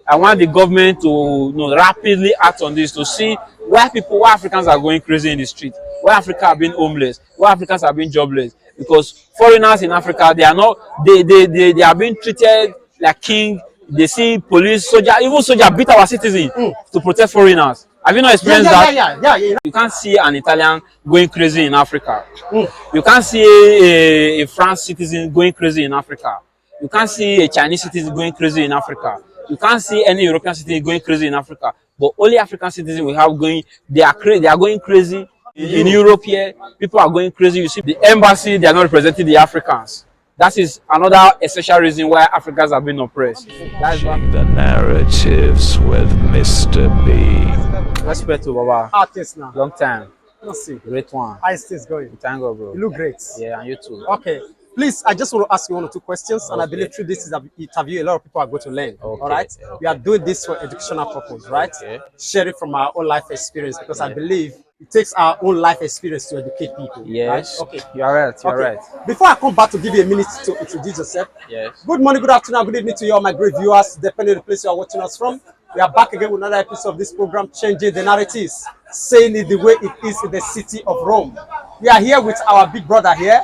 I want the government to rapidly act on this to see why Africans are going crazy in the street, why Africa are being homeless, why Africans are being jobless. Because foreigners in Africa, they are not, they are being treated like king. They see police, soldier, even soldier beat our citizens to protect foreigners. Have you not experienced that? Yeah. You can't see an Italian going crazy in Africa. Mm. You can't see a French citizen going crazy in Africa. You can't see a Chinese citizen going crazy in Africa. You can't see any European citizen going crazy in Africa. But only African citizens we have going, they are going crazy. In Europe here, people are going crazy. You see the embassy, they are not representing the Africans. That is another essential reason why Africans have been oppressed. That's why The narratives with Mr. B. respect to Baba. Artist now. Long time. Let's see. Great one. How is this going? Thank God, bro. You look great. Yeah, and you too. Okay. Please, I just want to ask you 1 or 2 questions, and I believe through this interview, a lot of people are going to learn. Okay. All right? We are doing this for educational purpose, right? Okay. Share it from our own life experience, because I believe it takes our own life experience to educate people. Yes. Right? Okay. You are right. You are Okay. right. Before I come back to give you a minute to introduce yourself, Yes. good morning, good afternoon, good evening to you, all my great viewers, depending on the place you are watching us from. We are back again with another episode of this program, Changing the Narratives, saying it the way it is in the city of Rome. We are here with our big brother here.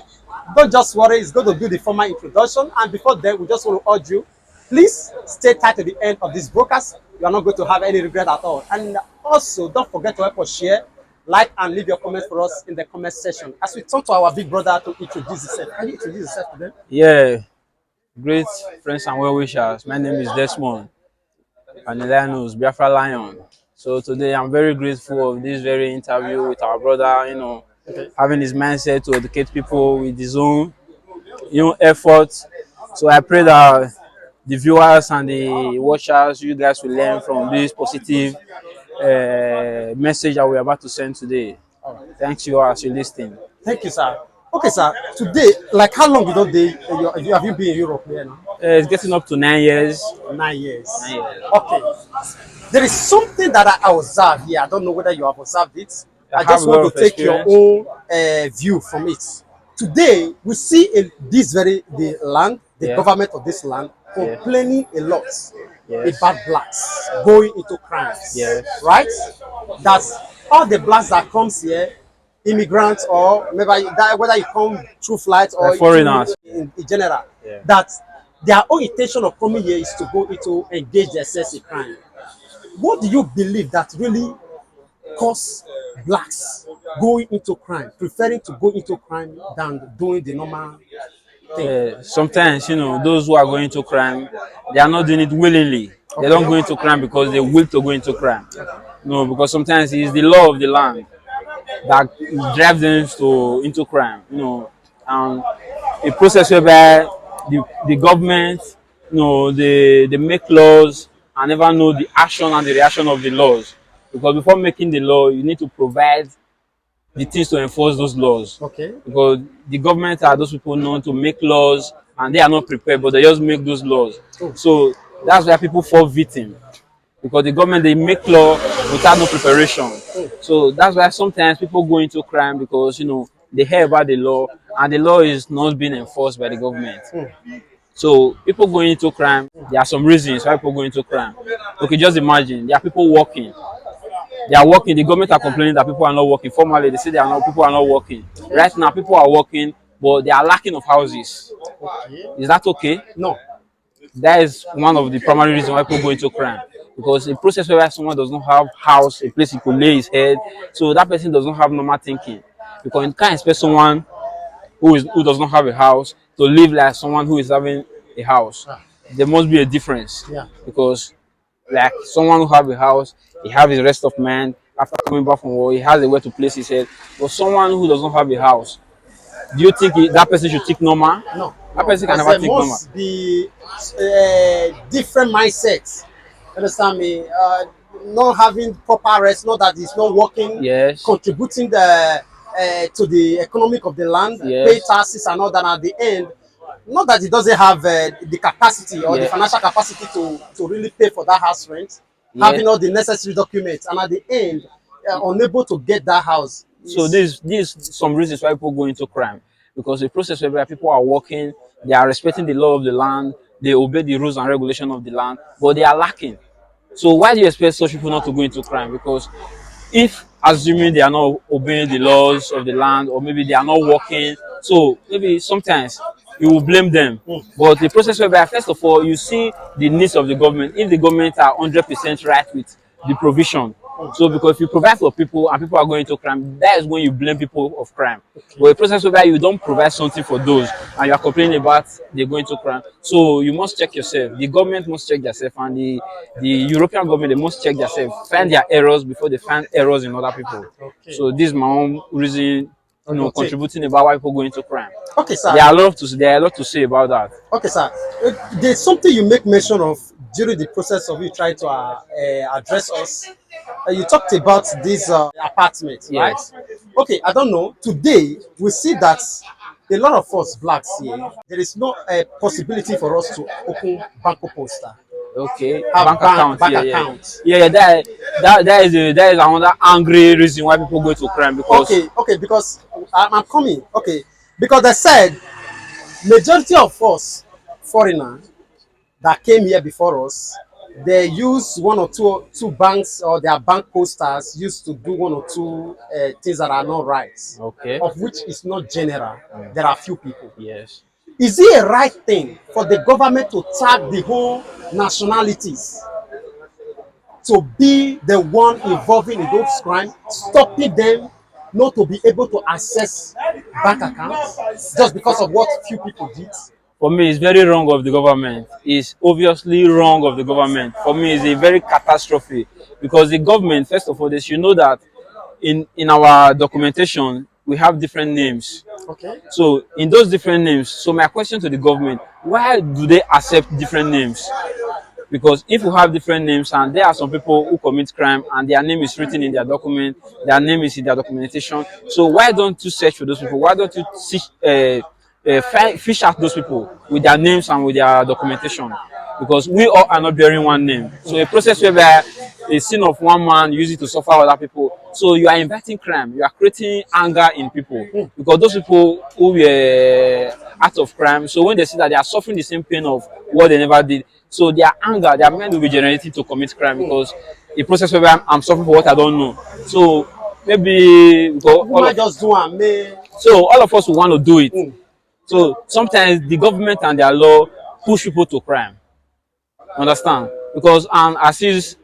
Don't just worry, he's going to do the formal introduction. And before then, we just want to urge you, please stay tight to the end of this broadcast. You are not going to have any regret at all. And also, don't forget to help us share, like, and leave your comments for us in the comment section. As we talk to our big brother to introduce himself. Can you introduce yourself to them? Yeah. Great friends and well wishers. My name is Desmond and the Lions, Biafra Lion. So today I'm very grateful of this very interview with our brother, having his mindset to educate people with his own effort. So I pray that the viewers and the watchers, you guys will learn from this positive message that we're about to send today. Thanks you as you listening. Thank you, sir. Okay, sir. Today, like how long have you been in Europe here now? It's getting up to 9 years. 9 years. 9 years. Okay. There is something that I observe here. I don't know whether you have observed it. I just want to take your own view from it. Today, we see the land, the government of this land, complaining a lot about blacks going into crimes. Yes. Right? That all the blacks that comes here, immigrants or maybe whether you come through flight or foreigners in general, that their own intention of coming here is to go into engage themselves in crime. What do you believe that really cause blacks going into crime, preferring to go into crime than doing the normal thing? Sometimes, those who are going into crime, they are not doing it willingly. They don't go into crime because they will to go into crime. No, because sometimes it's the law of the land that drives them into crime. And a process whereby the government, they make laws and never know the action and the reaction of the laws. Because before making the law, you need to provide the things to enforce those laws. Okay. Because the government are those people known to make laws and they are not prepared, but they just make those laws. So that's why people fall victim. Because the government, they make law without no preparation. So that's why sometimes people go into crime because, they hear about the law and the law is not being enforced by the government. So people going into crime, there are some reasons why people go into crime. Okay, just imagine, there are people working. They are working, the government are complaining that people are not working. Formally, they say people are not working. Right now, people are working, but they are lacking of houses. Is that okay? No. That is one of the primary reasons why people go into crime. Because a process where someone does not have house, a place he could lay his head, so that person does not have normal thinking. Because you can't expect someone who does not have a house to live like someone who is having a house. There must be a difference. Yeah. Because like someone who have a house, he have his rest of mind. After coming back from work, he has a way to place his head. But someone who does not have a house, do you think that person should think normal? No. That person can never think normal. There must be different mindsets. Understand me? Not having proper rest, not that it's not working, Yes. contributing to the economic of the land, Yes. pay taxes and all that. At the end, not that it doesn't have the capacity or the financial capacity to really pay for that house rent, having all the necessary documents, and at the end, unable to get that house. So these some reasons why people go into crime, because the process where people are working, they are respecting the law of the land, they obey the rules and regulations of the land, but they are lacking. So why do you expect such people not to go into crime? Because if assuming they are not obeying the laws of the land, or maybe they are not working, so maybe sometimes you will blame them. But the process whereby first of all you see the needs of the government. If the government are 100% right with the provision, so because if you provide for people and people are going to crime, that is when you blame people of crime. But the process whereby you don't provide something for those and you are complaining about they going to crime, so you must check yourself. The government must check themselves, and the European government, they must check themselves, find their errors before they find errors in other people. Okay. So this is my own reason, Okay. contributing about why people go into crime. Okay, sir. There are a lot to say about that. Okay, sir. There's something you make mention of during the process of you trying to address us. You talked about this apartment, right? Yes. Okay, I don't know. Today, we see that a lot of us blacks here, there is no possibility for us to open Banco Posta. Okay, Have bank account. bank Yeah, account. yeah. That is another angry reason why people go to crime, because Okay, because I'm coming. Okay, because they said majority of us foreigners that came here before us, they use one or two banks, or their bank posters used to do one or two things that are not right, okay. of which is not general. There are few people. Yes. Is it a right thing for the government to tag the whole nationalities to be the one involving in those crimes, stopping them not to be able to access bank accounts just because of what few people did? For me, it's very wrong of the government. It's obviously wrong of the government. For me, it's a very catastrophe, because the government, first of all, they should know that in our documentation we have different names. Okay. So in those different names, so my question to the government: why do they accept different names? Because if you have different names and there are some people who commit crime and their name is written in their document, their name is in their documentation, so why don't you search for those people? Why don't you fish out those people with their names and with their documentation? Because we all are not bearing one name. So a process whereby a sin of one man use it to suffer other people. So you are inviting crime. You are creating anger in people, because those people who were out of crime, so when they see that they are suffering the same pain of what they never did, so their anger, their mind will be generated to commit crime, because a process whereby I'm suffering for what I don't know. So maybe all of us will want to do it. So sometimes the government and their law push people to crime. Understand? Because as is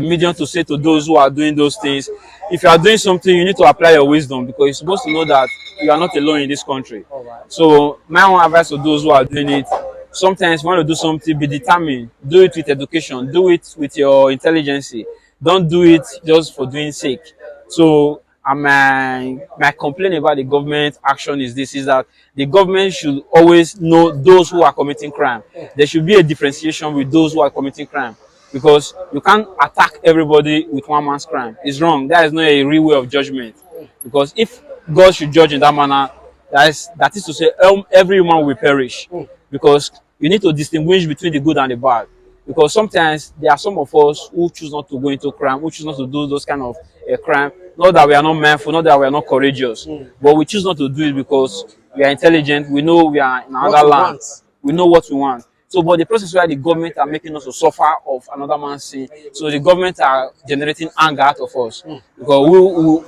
medium to say to those who are doing those things, if you are doing something, you need to apply your wisdom, because you're supposed to know that you are not alone in this country. So my own advice to those who are doing it: sometimes you want to do something, be determined, do it with education, do it with your intelligence. Don't do it just for doing sake. So my complaint about the government action is this: is that the government should always know those who are committing crime. There should be a differentiation with those who are committing crime, because you can't attack everybody with one man's crime. It's wrong. That is not a real way of judgment. Because if God should judge in that manner, that is to say every human will perish. Because you need to distinguish between the good and the bad. Because sometimes there are some of us who choose not to go into crime, who choose not to do those kind of crime. Not that we are not mindful, not that we are not courageous, but we choose not to do it because we are intelligent. We know we are in another land. We know what we want. So, but the process where the government are making us to suffer of another man's sin, so the government are generating anger out of us, because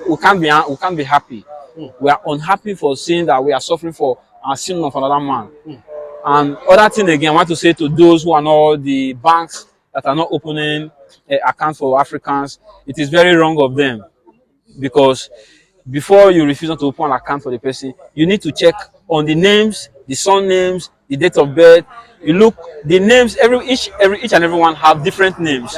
we can't be happy. We are unhappy for seeing that we are suffering for our sin of another man. And other thing again, I want to say to those who are not the banks that are not opening accounts for Africans, it is very wrong of them, because before you refuse not to open an account for the person, you need to check on the names, the surnames, the date of birth. You look the names. Each and every one have different names.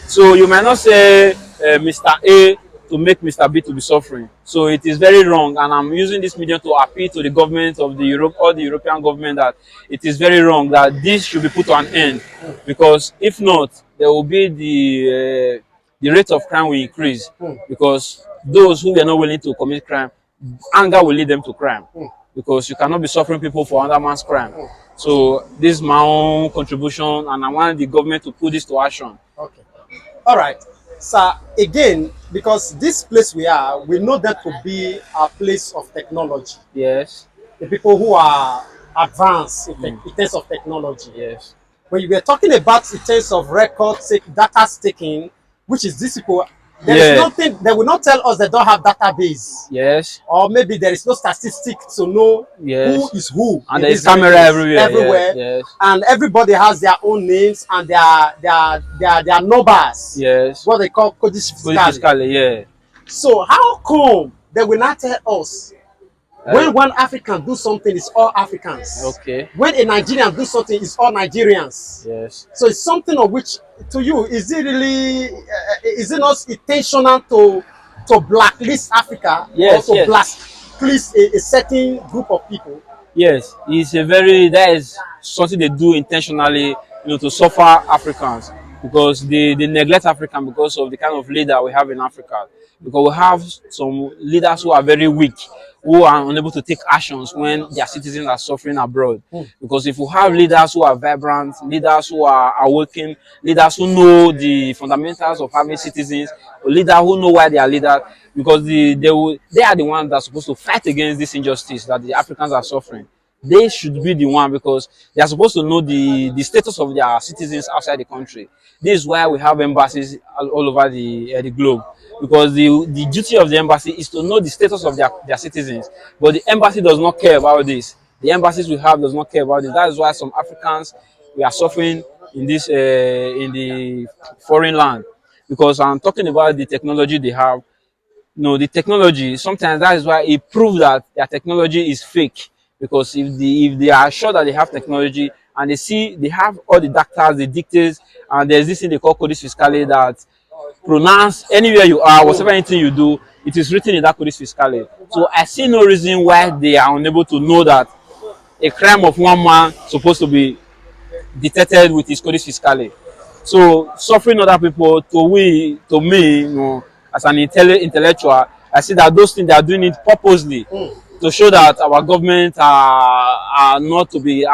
So you might not say Mr. A to make Mr. B to be suffering. So it is very wrong, and I'm using this medium to appeal to the government of the Europe or the European government that it is very wrong, that this should be put to an end, because if not, there will be the rate of crime will increase, because those who are not willing to commit crime, anger will lead them to crime, because you cannot be suffering people for another man's crime. So this is my own contribution, and I want the government to put this to action. Okay. All right. So again, because this place we are, we know that to be a place of technology. Yes. The people who are advanced in terms of technology. Yes. when you were talking about in terms of data taking, which is this people, there is Yeah. nothing, they will not tell us they don't have database. Yes. Or maybe there is no statistic to know Yes. who is who. And in there is these very camera days. everywhere. Everywhere. Yes. And everybody has their own names and their numbers. Yes. What they call codis fiscale. Physically, yeah. So how come they will not tell us when Right. one African do something, it's all Africans. Okay. When a Nigerian do something, it's all Nigerians. Yes. So it's something of which, to you, is it really, is it not intentional to blacklist Africa, Yes, or to yes. blacklist a certain group of people? Yes, that is something they do intentionally, to suffer Africans, because they neglect African because of the kind of leader we have in Africa. Because we have some leaders who are very weak, who are unable to take actions when their citizens are suffering abroad. Because if we have leaders who are vibrant, leaders who are awakened, leaders who know the fundamentals of having citizens, or leaders who know why they are leaders, because they are the ones that are supposed to fight against this injustice that the Africans are suffering. They should be the one, because they are supposed to know the status of their citizens outside the country. This is why we have embassies all over the globe, because the duty of the embassy is to know the status of their citizens. But the embassy does not care about this. The embassies we have does not care about this. That is why some Africans, we are suffering in the foreign land, because I'm talking about the technology they have. No, the technology, sometimes that is why it proves that their technology is fake. Because if they are sure that they have technology, and they have all the doctors, the dictates, and there's this thing they call codis fiscale, that pronounce anywhere you are, whatever anything you do, it is written in that codis fiscale. So I see no reason why they are unable to know that a crime of one man supposed to be detected with his codis fiscale. So suffering other people, to me, as an intellectual, I see that those things, they are doing it purposely to show that our government are not to be,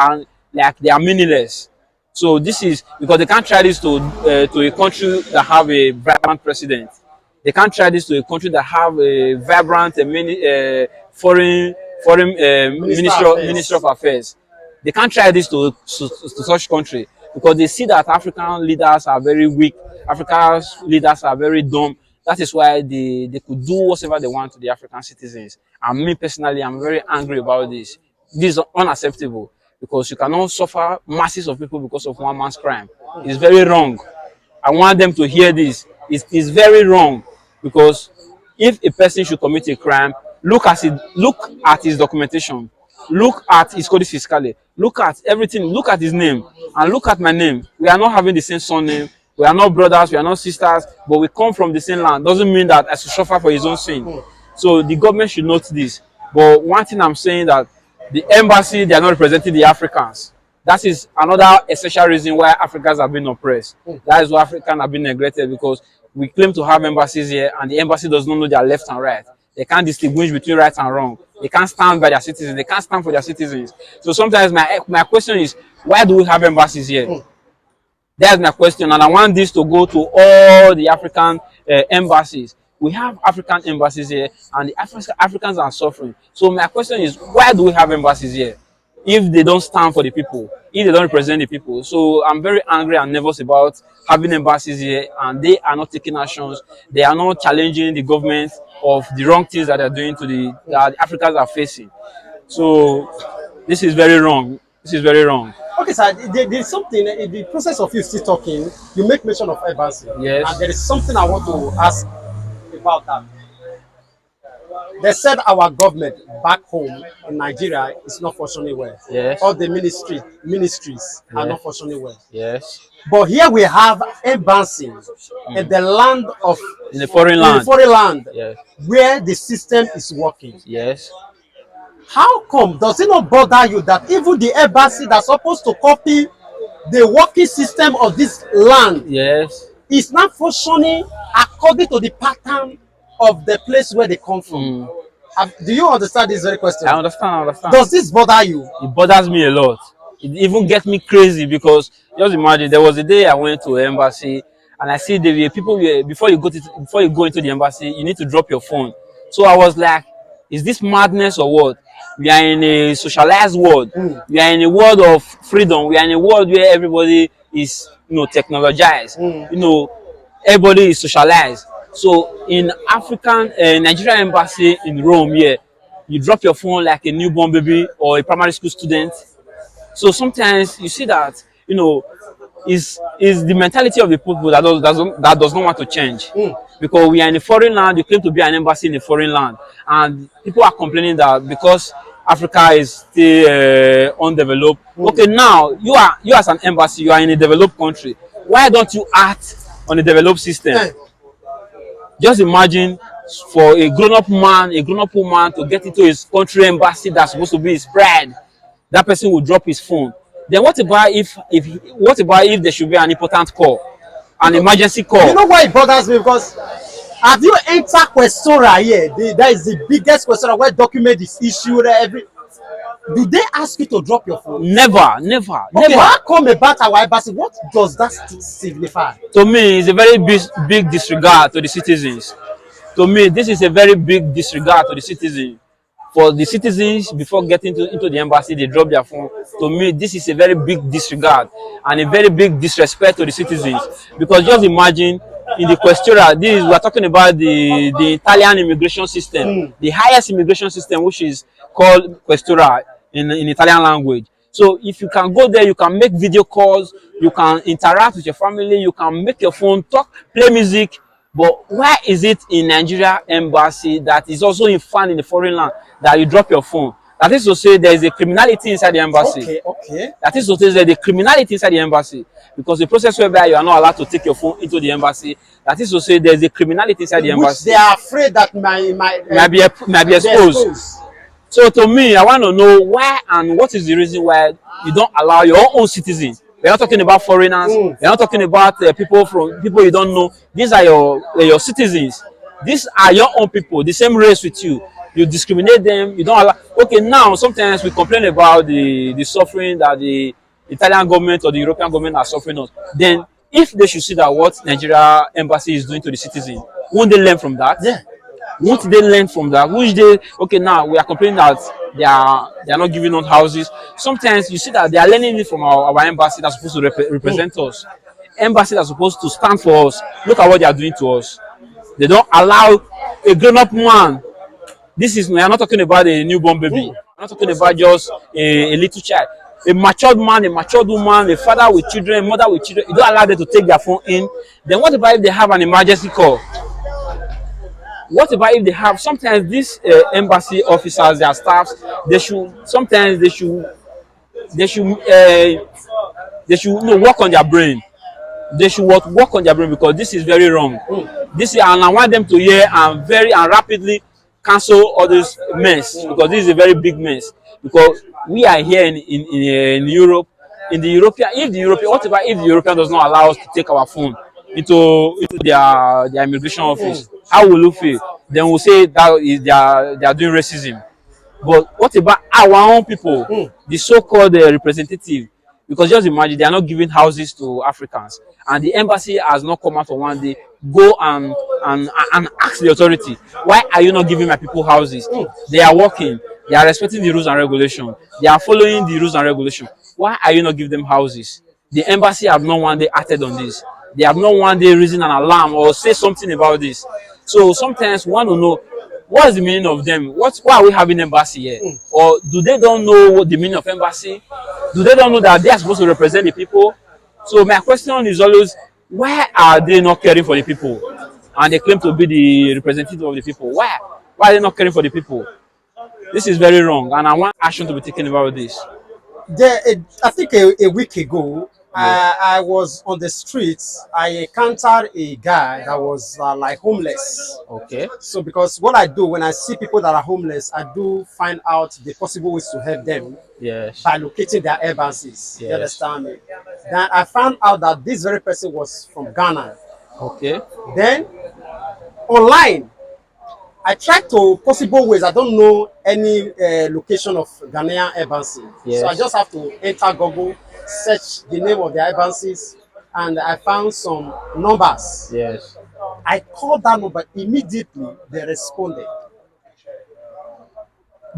like they are meaningless. So this is because they can't try this to a country that have a vibrant president. They can't try this to a country that have a vibrant foreign ministry of affairs. They can't try this to such country, because they see that African leaders are very weak. Africa's leaders are very dumb. That is why they could do whatever they want to the African citizens. And me personally, I'm very angry about this. This is unacceptable, because you cannot suffer masses of people because of one man's crime. It's very wrong. I want them to hear this. It's very wrong, because if a person should commit a crime, look at his documentation, look at his codis fiscale, look at everything, look at his name, and look at my name. We are not having the same surname. We are not brothers, we are not sisters, but we come from the same land. Doesn't mean that I should suffer for his own sin. So the government should note this. But one thing I'm saying, that the embassy, they are not representing the Africans. That is another essential reason why Africans have been oppressed. That is why Africans have been neglected, because we claim to have embassies here, and the embassy does not know their left and right. They can't distinguish between right and wrong. They can't stand by their citizens. They can't stand for their citizens. So sometimes my question is, why do we have embassies here? That's my question, and I want this to go to all the African embassies. We have African embassies here, and the Africans are suffering. So my question is, why do we have embassies here if they don't stand for the people, if they don't represent the people? So I'm very angry and nervous about having embassies here, and they are not taking actions. They are not challenging the government of the wrong things that they're doing that the Africans are facing. So this is very wrong. This is very wrong. Okay, sir, there's something in the process of you still talking, you make mention of embassy. Yes. And there is something I want to ask about that. They said our government back home in Nigeria is not functioning well. Yes. All the ministries are Yes. not functioning well. Yes. But here we have embassies in the land of In the foreign in land. the foreign land, Yes. where the system is working. Yes. How come does it not bother you that even the embassy that's supposed to copy the working system of this land Yes. is not functioning according to the pattern of the place where they come from? Do you understand this very question? I understand. I understand. Does this bother you? It bothers me a lot. It even gets me crazy, because just imagine, there was a day I went to an embassy, and I see the people before you go into the embassy, you need to drop your phone. So I was like, is this madness or what? We are in a socialized world. We are in a world of freedom. We are in a world where everybody is, technologized. Everybody is socialized. So in Nigerian embassy in Rome here, you drop your phone like a newborn baby or a primary school student. So sometimes you see that, is the mentality of the people that does not want to change. Because we are in a foreign land, you claim to be an embassy in a foreign land, and people are complaining that because Africa is still undeveloped. Okay, now you as an embassy, you are in a developed country. Why don't you act on a developed system? Just imagine for a grown-up man, a grown-up woman to get into his country embassy that's supposed to be his pride. That person will drop his phone. Then what about if there should be an important call, an emergency call? You know why it bothers me? Because have you entered Questora here? That is the biggest Questora where document is issued. Do they ask you to drop your phone? Never. Okay, how come about our embassy? What does that signify? To me, it's a very big disregard to the citizens. To me, this is a very big disregard to the citizens. For the citizens, before getting into the embassy, they drop their phone. To me, this is a very big disregard and a very big disrespect to the citizens. Because just imagine, in the Questura, we are talking about the Italian immigration system, the highest immigration system, which is called Questura in Italian language. So if you can go there, you can make video calls, you can interact with your family, you can make your phone talk, play music. But why is it in Nigeria embassy that is also found in the foreign land that you drop your phone? That is to say there is a criminality inside the embassy. Okay. That is to say there is a criminality inside the embassy. Because the process whereby you are not allowed to take your phone into the embassy, that is to say there is a criminality inside the embassy. Which they are afraid that might be exposed. So to me, I want to know why and what is the reason why you don't allow your own citizens. We're not talking about foreigners. We're not talking about people you don't know. These are your citizens. These are your own people, the same race with you. You discriminate them. You don't allow. Okay, now sometimes we complain about the suffering that the Italian government or the European government are suffering us. Then, if they should see that what Nigeria embassy is doing to the citizens, won't they learn from that? Yeah. Won't they learn from that? Okay, now we are complaining that they are not giving us houses. Sometimes you see that they are learning it from our embassy that's supposed to represent us. Embassy that's supposed to stand for us. Look at what they are doing to us. They don't allow a grown-up man. We are not talking about a newborn baby. We're not talking about just a little child. A matured man, a matured woman, a father with children, a mother with children. You don't allow them to take their phone in. Then what about if they have an emergency call? What about if they have, sometimes these embassy officers, their staffs, they should work on their brain. They should work on their brain, because this is very wrong. And I want them to hear and rapidly cancel all this mess, because this is a very big mess. Because we are here in Europe, what about if the European does not allow us to take our phone into their immigration office? How will you feel? Then we'll say that they are doing racism. But what about our own people, the so-called representative? Because just imagine, they are not giving houses to Africans, and the embassy has not come out for one day. Go and ask the authority, why are you not giving my people houses? They are working, they are respecting the rules and regulations, they are following the rules and regulations. Why are you not giving them houses? The embassy have not one day acted on this. They have not one day risen an alarm or say something about this. So sometimes we want to know, what is the meaning of them? Why are we having embassy here? Or do they don't know what the meaning of embassy? Do they don't know that they are supposed to represent the people? So my question is always, why are they not caring for the people? And they claim to be the representative of the people. Why? Why are they not caring for the people? This is very wrong, and I want action to be taken about this. I think a week ago, I was on the streets. I encountered a guy that was like homeless. Okay. So because what I do when I see people that are homeless, I do find out the possible ways to help them. Yes. By locating their embassies. Yes. You understand me? Then I found out that this very person was from Ghana. Okay. Then online, I tried to possible ways. I don't know any location of Ghanaian embassy. Yes. So I just have to enter Google, search the name of the embassies, and I found some numbers. Yes. I called that number, immediately they responded.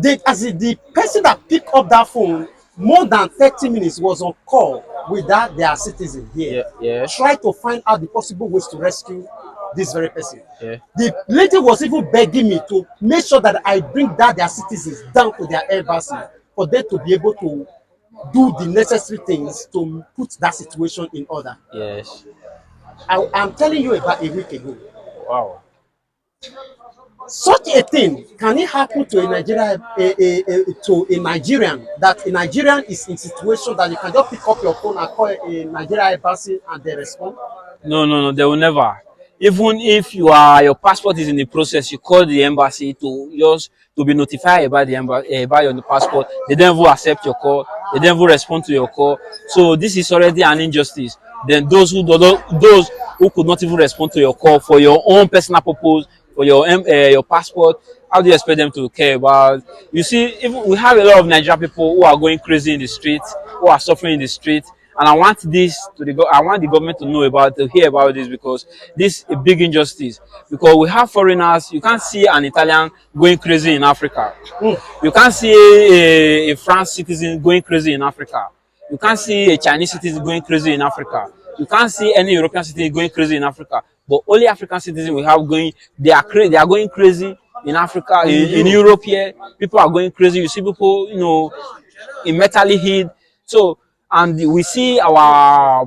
The person that picked up that phone more than 30 minutes was on call with their citizen here. Yeah. Try to find out the possible ways to rescue this very person. Yeah. The lady was even begging me to make sure that I bring their citizens down to their embassy for them to be able to do the necessary things to put that situation in order. Yes. I'm telling you about a week ago. Wow. Such a thing can it happen to a Nigerian, that a Nigerian is in situation that you can just pick up your phone and call a Nigerian embassy and they respond? No, they will never. Even if your passport is in the process, you call the embassy to be notified about about your passport. They don't even accept your call. They don't even respond to your call. So this is already an injustice. Then those who could not even respond to your call for your own personal purpose, for your passport, how do you expect them to care about? You see, even we have a lot of Nigerian people who are going crazy in the streets, who are suffering in the streets. And I want I want the government to hear about this, because this is a big injustice. Because we have foreigners, you can't see an Italian going crazy in Africa. You can't see a French citizen going crazy in Africa. You can't see a Chinese citizen going crazy in Africa. You can't see any European citizen going crazy in Africa. But only African citizens we have they are going crazy in Africa, in Europe here. People are going crazy. You see people, in mentally hid. So, and we see our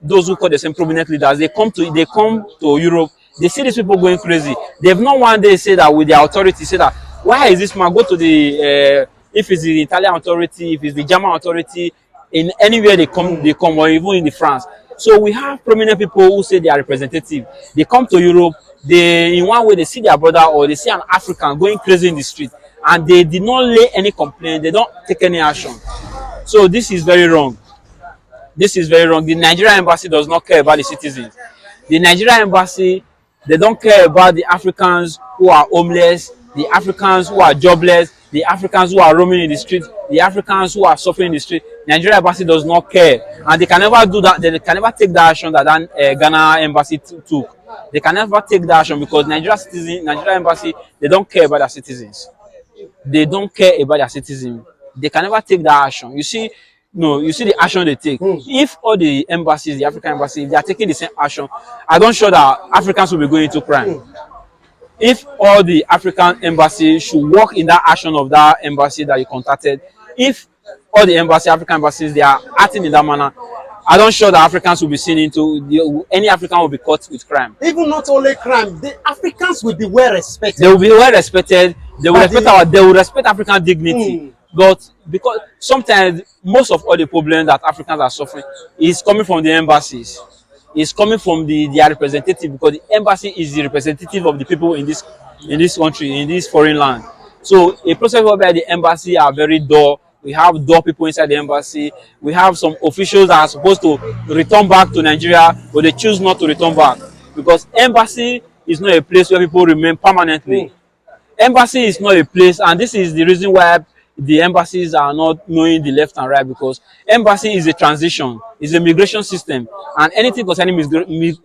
those who call themselves prominent leaders, they come to Europe, they see these people going crazy. They've not one day say that with their authority, say that, why is this man go to if it's the Italian authority, if it's the German authority, in anywhere they come, or even in the France. So we have prominent people who say they are representative. They come to Europe, in one way they see their brother or they see an African going crazy in the street, and they did not lay any complaint, they don't take any action. So this is very wrong. This is very wrong. The Nigerian embassy does not care about the citizens. The Nigerian embassy, they don't care about the Africans who are homeless, the Africans who are jobless, the Africans who are roaming in the street, the Africans who are suffering in the street. Nigerian embassy does not care, and they can never do that. They can never take that action that Ghana embassy took. They can never take that action, because Nigerian embassy, they don't care about their citizens. They don't care about their citizens. They can never take that action. You see the action they take. If all the embassies, the African embassies, if they are taking the same action, I don't sure that Africans will be going into crime. If all the African embassies should work in that action of that embassy that you contacted, if all the African embassies, they are acting in that manner, I don't sure that Africans will be seen any African will be caught with crime. Even not only crime, the Africans will be well respected. They will be well respected. They will respect African dignity. But because sometimes most of all the problems that Africans are suffering is coming from the embassies. It's coming from their representative, because the embassy is the representative of the people in this country, in this foreign land. So a process whereby the embassy are very dull. We have dull people inside the embassy. We have some officials that are supposed to return back to Nigeria, but they choose not to return back, because embassy is not a place where people remain permanently. Embassy is not a place, and this is the reason why the embassies are not knowing the left and right, because embassy is a transition, is a migration system, and anything concerning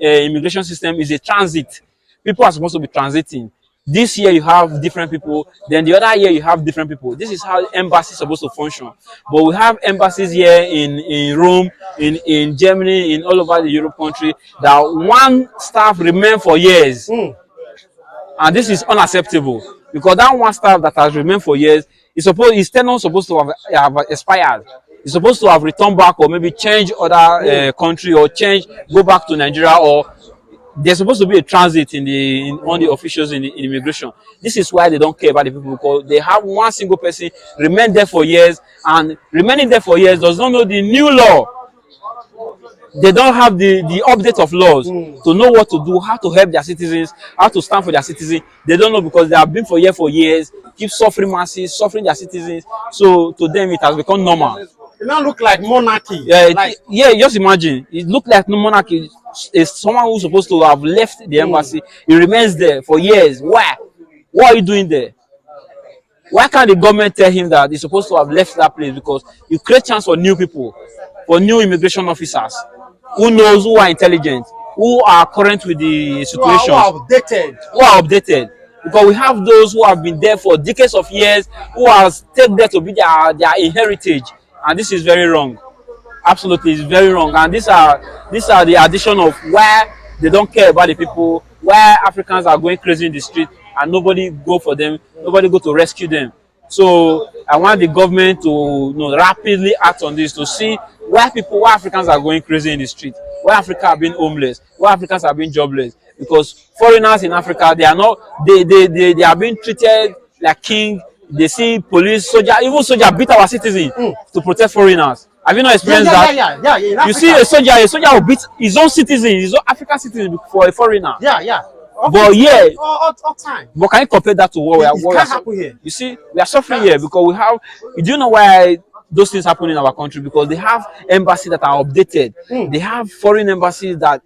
immigration system is a transit. People are supposed to be transiting. This year you have different people, then the other year you have different people. This is how embassy is supposed to function. But we have embassies here in Rome, in Germany, in all over the Europe country, that one staff remain for years. And this is unacceptable, because that one staff that has remained for years, his tenure supposed to have expired. He's supposed to have returned back, or maybe change other country, or go back to Nigeria, or there's supposed to be a transit on the officials in immigration. This is why they don't care about the people, because they have one single person remain there for years, and remaining there for years does not know the new law. They don't have the update of laws to know what to do, how to help their citizens, how to stand for their citizens. They don't know, because they have been for years, keep suffering masses, suffering their citizens. So to them, it has become normal. It now look like monarchy. Yeah, just imagine. It looked like no monarchy. It's someone who's supposed to have left the embassy. He remains there for years. Why? What are you doing there? Why can't the government tell him that he's supposed to have left that place? Because you create chance for new people, for new immigration officers who are intelligent, who are current with the situation, who are updated. Because we have those who have been there for decades of years, who has taken there to be their inheritage, and this is very wrong. Absolutely, it's very wrong. And these are the addition of where they don't care about the people, where Africans are going crazy in the street and nobody go for them, nobody go to rescue them. So I want the government to rapidly act on this, to see why Africans are going crazy in the street, why Africa are being homeless, why Africans are being jobless. Because foreigners in Africa, they are not, they are being treated like king. They see police, soldier, even soldier beat our citizens to protect foreigners. Have you not experienced that? Yeah. You see a soldier will beat his own citizen, his own African citizen for a foreigner. Yeah. But yeah, all time. but can you compare that to what we are? It can't happen here. You see, we are suffering here because we have. Do you know why those things happen in our country? Because they have embassies that are updated. They have foreign embassies that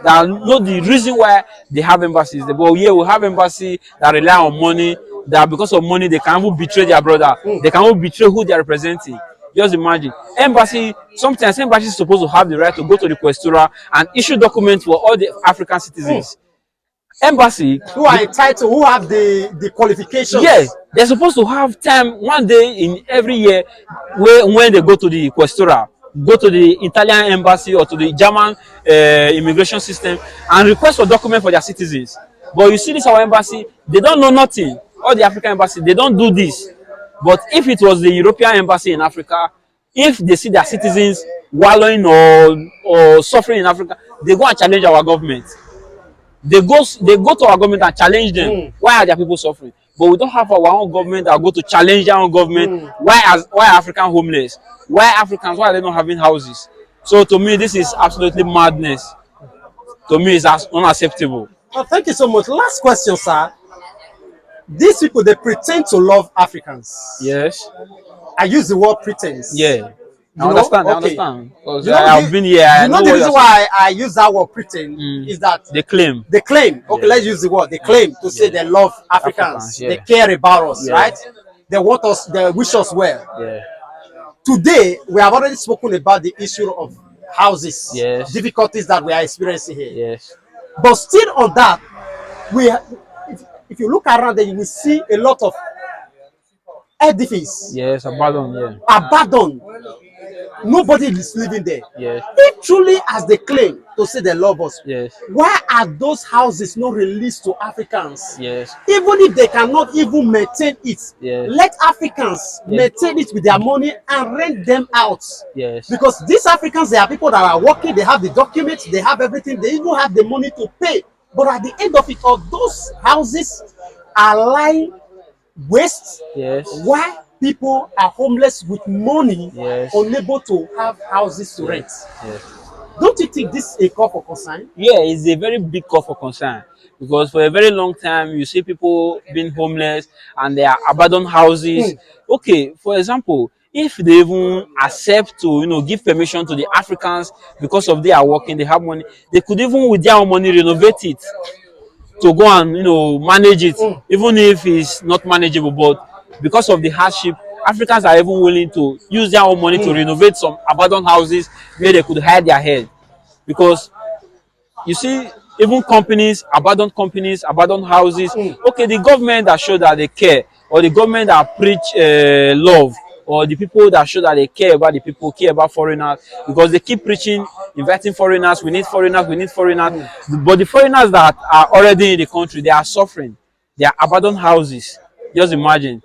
know the reason why they have embassies. But here we have embassies that rely on money. That because of money they can even betray their brother. They can even betray who they are representing. Just imagine. Sometimes embassy is supposed to have the right to go to the questura and issue documents for all the African citizens. Embassy who are entitled, who have the qualifications. Yes, they're supposed to have time one day in every year when they go to the questura, go to the Italian embassy or to the German immigration system and request for documents for their citizens. But you see this our embassy, they don't know nothing. All the African embassy, they don't do this. But if it was the European embassy in Africa, if they see their citizens wallowing or suffering in Africa, they go and challenge our government. They go to our government and challenge them. Why are their people suffering? But we don't have our own government that go to challenge their own government. Why are African homeless? Why Africans? Why are they not having houses? So to me, this is absolutely madness. To me, it's unacceptable. Oh, thank you so much. Last question, sir. These people, they pretend to love Africans. Yes. I use the word pretense. Yeah. I understand. Because I have been here. The reason why I use that word pretend is that they claim. Okay, let's use the word. They claim to say they love Africans. They care about us, right? They want us. They wish us well. Yeah. Today, we have already spoken about the issue of houses, difficulties that we are experiencing here. Yes. But still on that, if you look around, then you will see a lot of edifice. Yes, abandoned. Yeah. Abandoned. Nobody is living there. Yes. If truly as they claim to say they love us, why are those houses not released to Africans? Yes. Even if they cannot even maintain it, let Africans maintain it with their money and rent them out. Yes. Because these Africans, they are people that are working, they have the documents, they have everything, they even have the money to pay. But at the end of it all, those houses are lying waste. Yes. Why people are homeless with money, unable to have houses to rent? Yes. Don't you think this is a call for concern? Yeah, it's a very big call for concern because for a very long time you see people being homeless and they are abandoned houses. Okay, for example, if they even accept to give permission to the Africans because of they are working, they have money, they could even with their own money renovate it to go and manage it, even if it's not manageable. But because of the hardship, Africans are even willing to use their own money to renovate some abandoned houses where they could hide their head. Because you see, even abandoned houses. Okay, the government that show that they care, or the government that preach love, or the people that show that they care about the people, care about foreigners, because they keep preaching, inviting foreigners, we need foreigners, we need foreigners. But the foreigners that are already in the country, they are suffering. They are abandoned houses. Just imagine,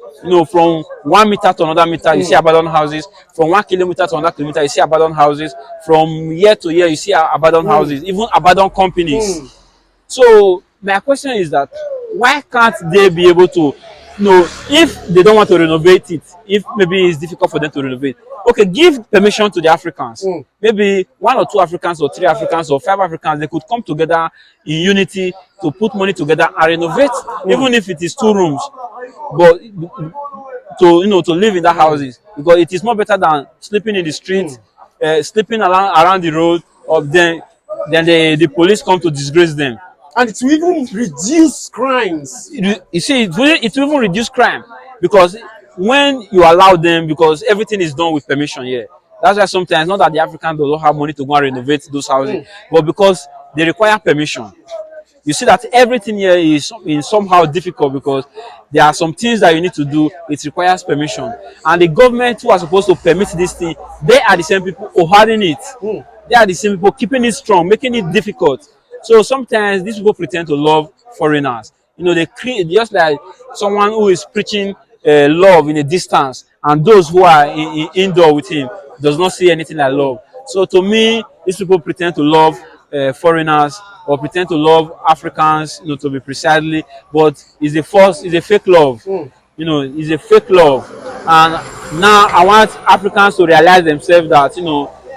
from 1 meter to another meter, you see abandoned houses. From 1 kilometer to another kilometer, you see abandoned houses. From year to year, you see abandoned houses, even abandoned companies. So my question is that why can't they be able to, if they don't want to renovate it, if maybe it's difficult for them to renovate, okay, give permission to the Africans. Maybe 1 or 2 Africans or 3 Africans or 5 Africans, they could come together in unity to put money together and renovate, even if it is 2 rooms, but to live in the houses, because it is more better than sleeping in the street, sleeping around the road, or then the police come to disgrace them. And it will even reduce crimes. You see, it will even reduce crime, because when you allow them, because everything is done with permission here. That's why sometimes, not that the Africans don't have money to go and renovate those houses, but because they require permission. you see that everything here is in somehow difficult because there are some things that you need to do. It requires permission, and the government who are supposed to permit this thing, they are the same people holding it. They are the same people keeping it strong, making it difficult. So sometimes these people pretend to love foreigners. They create just like someone who is preaching love in a distance, and those who are indoor with him does not see anything like love. So to me, these people pretend to love foreigners or pretend to love Africans, to be precisely, but it's a fake love. It's a fake love. And now I want Africans to realize themselves that,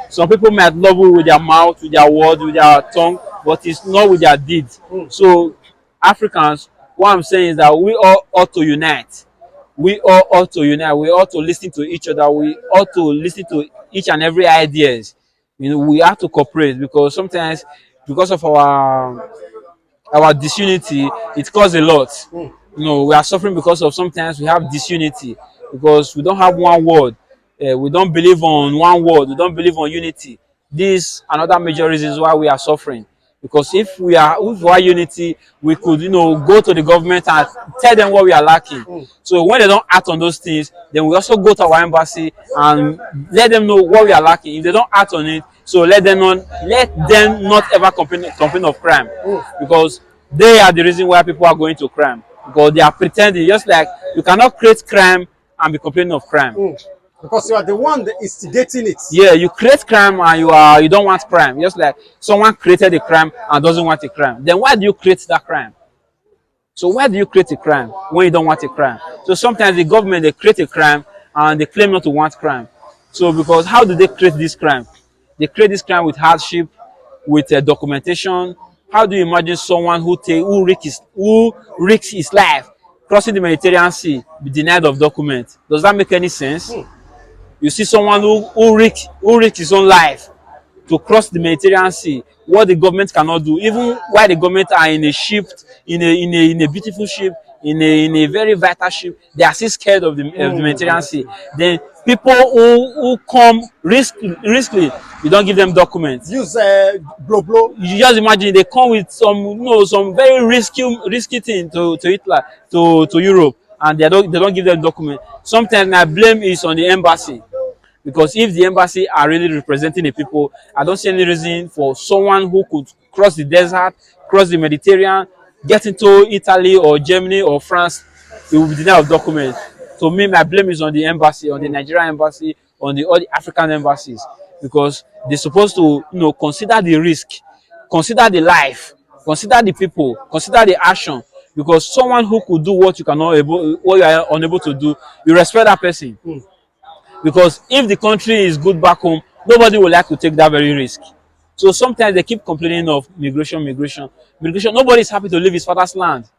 some people might love you with their mouth, with their words, with their tongue, but it's not with their deeds. So Africans, what I'm saying is that we all ought to unite. We all ought to unite. We ought to listen to each other. We ought to listen to each and every ideas. We have to cooperate, because sometimes, because of our disunity, it causes a lot. We are suffering because of sometimes we have disunity, because we don't have one word. We don't believe on one word. We don't believe on unity. This another major reasons why we are suffering. Because if we are unity, we could, go to the government and tell them what we are lacking. So when they don't act on those things, then we also go to our embassy and let them know what we are lacking. If they don't act on it, so let them not ever complain of crime, because they are the reason why people are going to crime, because they are pretending. Just like you cannot create crime and be complaining of crime. Because you are the one that is instigating it. Yeah, you create crime and you don't want crime. Just like someone created a crime and doesn't want a crime. Then why do you create that crime? So why do you create a crime when you don't want a crime? So sometimes the government, they create a crime and they claim not to want crime. So because how do they create this crime? They create this crime with hardship, with documentation. How do you imagine someone who risks his life crossing the Mediterranean Sea, be denied of documents? Does that make any sense? You see someone who risk his own life to cross the Mediterranean Sea, what the government cannot do, even while the government are in a ship, in a beautiful ship, in a very vital ship, they are still scared of the Mediterranean Sea. Then people who come riskly, you don't give them documents. Use blow. You just imagine they come with some very risky thing to Hitler, to Europe, and they don't give them documents. Sometimes my blame is on the embassy. Because if the embassy are really representing the people, I don't see any reason for someone who could cross the desert, cross the Mediterranean, get into Italy or Germany or France, it will be denied of documents. To me, my blame is on the embassy, on the Nigerian embassy, on all the African embassies, because they're supposed to, consider the risk, consider the life, consider the people, consider the action. Because someone who could do what you are unable to do, you respect that person. Because if the country is good back home, nobody would like to take that very risk. So sometimes they keep complaining of migration. Nobody is happy to leave his father's land.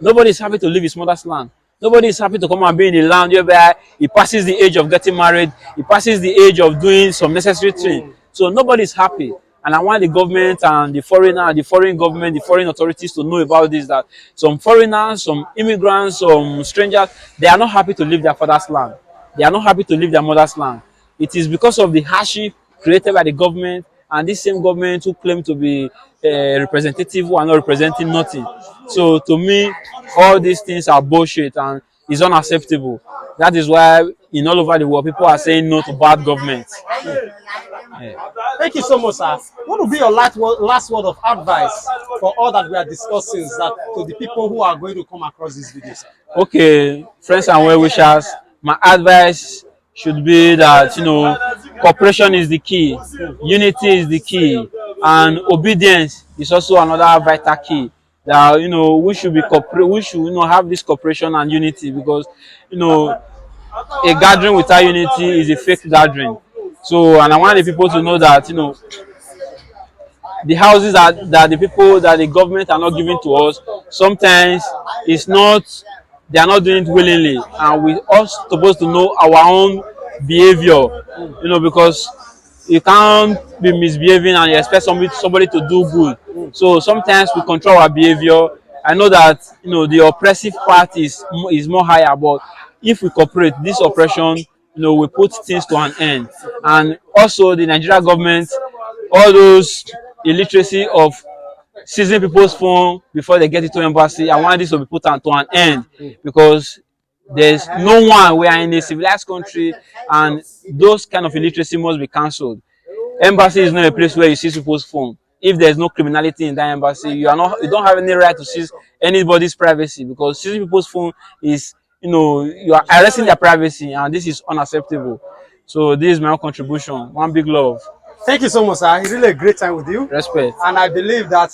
Nobody is happy to leave his mother's land. Nobody is happy to come and be in a land where he passes the age of getting married, he passes the age of doing some necessary thing. So nobody is happy. And I want the government and the foreign government, the foreign authorities to know about this, that some foreigners, some immigrants, some strangers, they are not happy to leave their father's land. They are not happy to leave their mother's land. It is because of the hardship created by the government, and this same government who claim to be representative who are not representing nothing. So to me, all these things are bullshit and it's unacceptable. That is why in all over the world, people are saying no to bad government. Yeah. Thank you so much, sir. What would be your last word of advice for all that we are discussing, that to the people who are going to come across this video, sir? Okay, friends and well-wishers, my advice should be that, cooperation is the key, unity is the key, and obedience is also another vital key. That we should have this cooperation and unity, because a gathering without unity is a fake gathering. So, and I want the people to know that the houses that the government are not giving to us, sometimes they are not doing it willingly, and we are supposed to know our own behavior, because you can't be misbehaving and you expect somebody to do good. So sometimes we control our behavior. I know that the oppressive part is more higher, but if we cooperate, this oppression, we put things to an end. And also the Nigerian government, all those illiteracy of seizing people's phone before they get into embassy. I want this to be put to an end because there's no one. We are in a civilized country, and those kind of illiteracy must be cancelled. Embassy is not a place where you seize people's phone. If there's no criminality in that embassy, you don't have any right to seize anybody's privacy, because seizing people's phone is, you are arresting their privacy, and this is unacceptable. So this is my own contribution. One big love. Thank you so much, sir. It's really a great time with you. Respect. And I believe that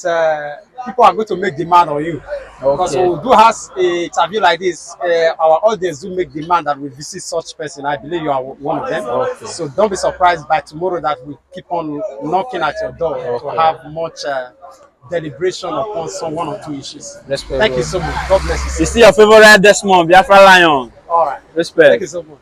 people are going to make demand on you. Because Okay. we do have a interview like this, our audience do make demand that we visit such person. I believe you are one of them. Okay. So don't be surprised by tomorrow that we keep on knocking at your door to have much deliberation upon some one or two issues. Respect. Thank you so much. God bless you, sir. It's still your favorite Desmond, Biafra Lion. All right. Respect. Thank you so much.